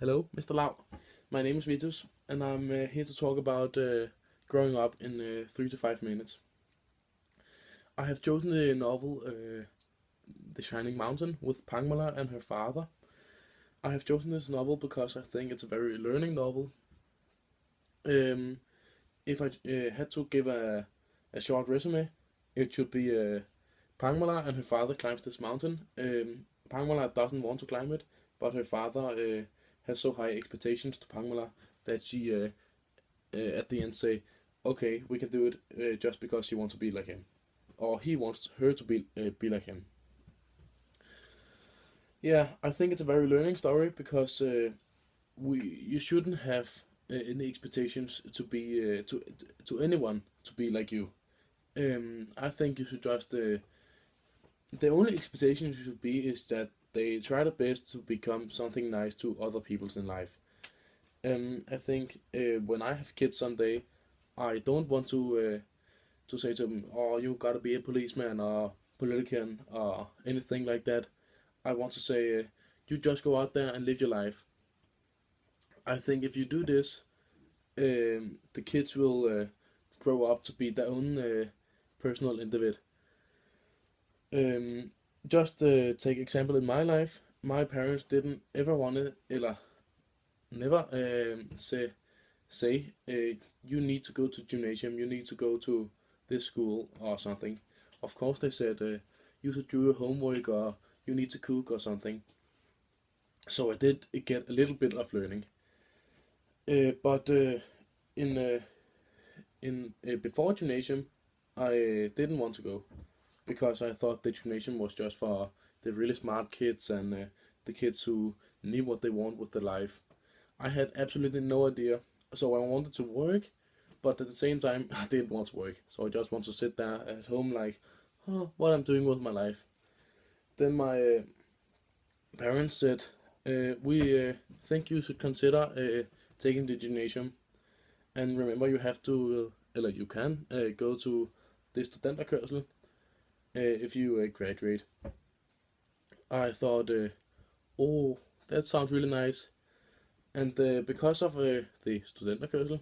Hello, Mr. Lau. My name is Vitus, and I'm here to talk about growing up in 3 to 5 minutes. I have chosen the novel The Shining Mountain with Pangmala and her father. I have chosen this novel because I think it's a very learning novel. Um, if I had to give a short resume, it should be Pangmala and her father climbs this mountain. Pangmala doesn't want to climb it, but her father has so high expectations to Pangmala that she at the end say, "Okay, we can do it just because she wants to be like him, or he wants her to be like him." Yeah, I think it's a very learning story because we you shouldn't have any expectations to be to anyone to be like you. I think you should just the only expectation you should be is that they try their best to become something nice to other people's in life. I think when I have kids someday, I don't want to say to them, "Oh, you gotta be a policeman or politician or anything like that." I want to say, "You just go out there and live your life." I think if you do this, the kids will grow up to be their own personal individual. Just take example in my life. My parents didn't ever wanted eller never say you need to go to gymnasium, you need to go to this school or something. Of course, they said you should do your homework or you need to cook or something. So I did get a little bit of learning. But in before gymnasium, I didn't want to go because I thought the gymnasium was just for the really smart kids and the kids who knew what they want with their life. I had absolutely no idea, so I wanted to work, but at the same time I didn't want to work. So I just want to sit there at home like, oh, what I'm doing with my life. Then my parents said, we think you should consider taking the gymnasium, and remember you have to, like you can go to the studenterkørsel if you graduate. I thought, oh, that sounds really nice. And because of the studenterkørsel,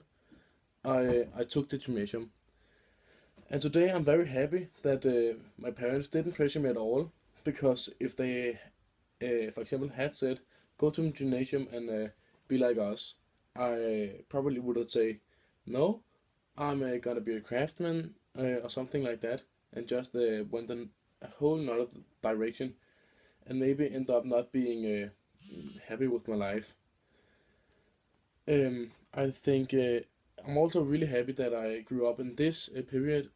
I took the gymnasium. And today I'm very happy that my parents didn't pressure me at all. Because if they, for example, had said, go to the gymnasium and be like us, I probably would have said, no, I'm gonna be a craftsman or something like that. And just went in a whole nother direction. And maybe end up not being happy with my life. I think I'm also really happy that I grew up in this period.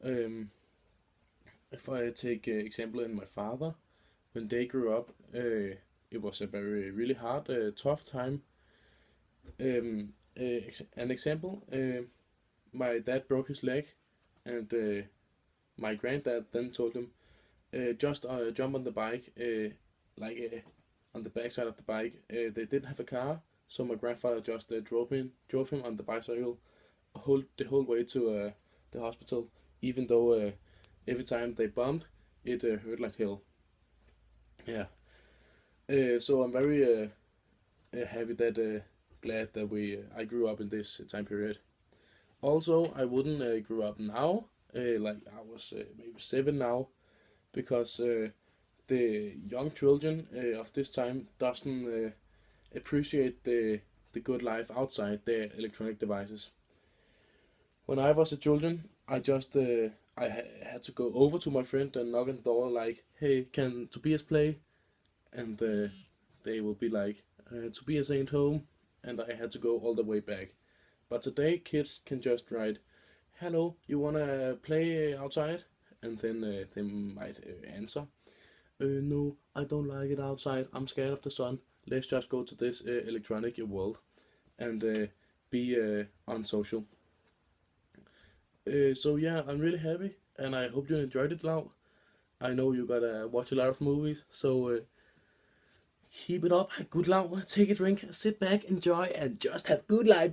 If I take example in my father, when they grew up, it was a very really hard, tough time. An example: my dad broke his leg, and my granddad then told him, just jump on the bike, like on the backside of the bike. They didn't have a car, so my grandfather just drove him on the bicycle the whole way to the hospital, even though every time they bumped, it hurt like hell. Yeah. So I'm very happy that glad that we I grew up in this time period. Also, I wouldn't grow up now, like I was maybe 7 now, because the young children of this time doesn't appreciate the good life outside their electronic devices. When I was a children, I just had to go over to my friend and knock on the door like, "Hey, can Tobias play?" And they will be like, "Tobias ain't home," and I had to go all the way back. But today, kids can just write, "Hello, you wanna play outside?" And then they might answer, "No, I don't like it outside. I'm scared of the sun. Let's just go to this electronic world and be unsocial." So yeah, I'm really happy, and I hope you enjoyed it, Lau. I know you gotta watch a lot of movies, so keep it up. Good Lau. Take a drink, sit back, enjoy, and just have good life.